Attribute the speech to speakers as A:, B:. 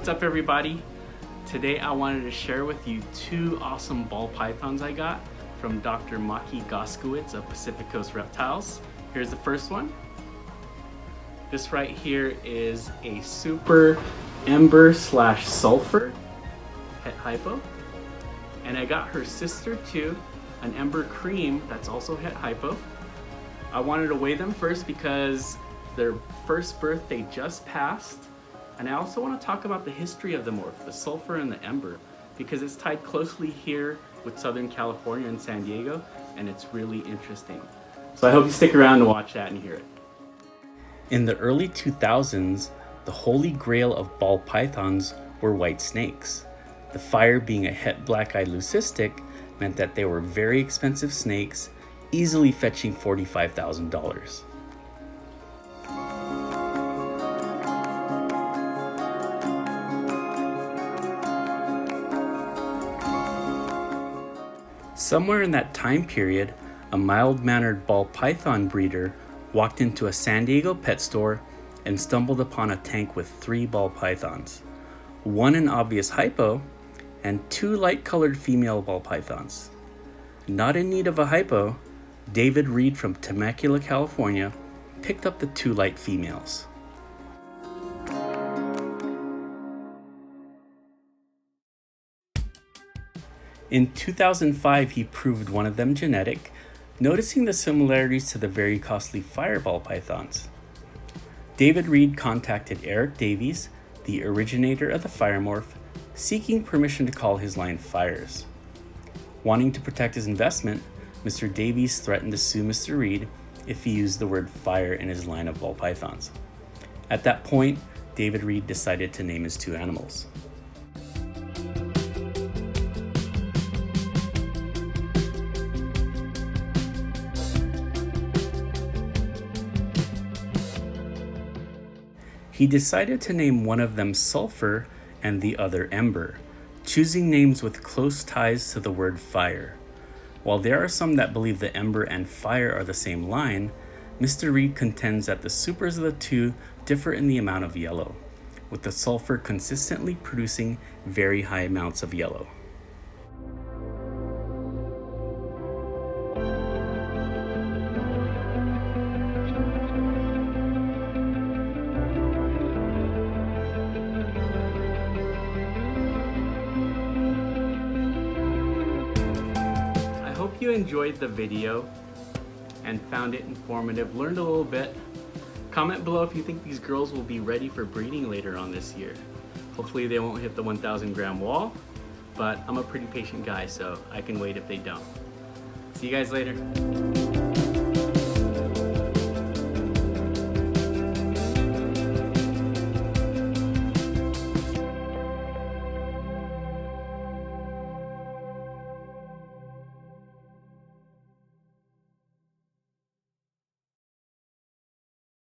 A: What's up, everybody? Today I wanted to share with you two awesome ball pythons I got from Dr. Maki Goskowitz of Pacific Coast Reptiles. Here's the first one. This right here is a super Ember / Sulfur het HYPO. And I got her sister too, an Ember Cream that's also het HYPO. I wanted to weigh them first because their first birthday just passed. And I also want to talk about the history of the morph, the sulfur and the ember, because it's tied closely here with Southern California and San Diego, and it's really interesting. So I hope you stick around to watch that and hear it. In the early 2000s, the holy grail of ball pythons were white snakes. The fire being a het black-eyed leucistic meant that they were very expensive snakes, easily fetching $45,000. Somewhere in that time period, a mild-mannered ball python breeder walked into a San Diego pet store and stumbled upon a tank with 3 ball pythons, one an obvious HYPO, and 2 light-colored female ball pythons. Not in need of a HYPO, David Reed from Temecula, California, picked up the 2 light females. In 2005, he proved one of them genetic, noticing the similarities to the very costly fireball pythons. David Reed contacted Eric Davies, the originator of the firemorph, seeking permission to call his line Fires. Wanting to protect his investment, Mr. Davies threatened to sue Mr. Reed if he used the word fire in his line of ball pythons. At that point, David Reed decided to name his 2 animals. He decided to name one of them Sulfur and the other Ember, choosing names with close ties to the word fire. While there are some that believe the Ember and Fire are the same line, Mr. Reed contends that the supers of the 2 differ in the amount of yellow, with the Sulfur consistently producing very high amounts of yellow. Hope you enjoyed the video and found it informative, learned a little bit. Comment below if you think these girls will be ready for breeding later on this year. Hopefully they won't hit the 1,000 gram wall, but I'm a pretty patient guy, so I can wait if they don't. See you guys later.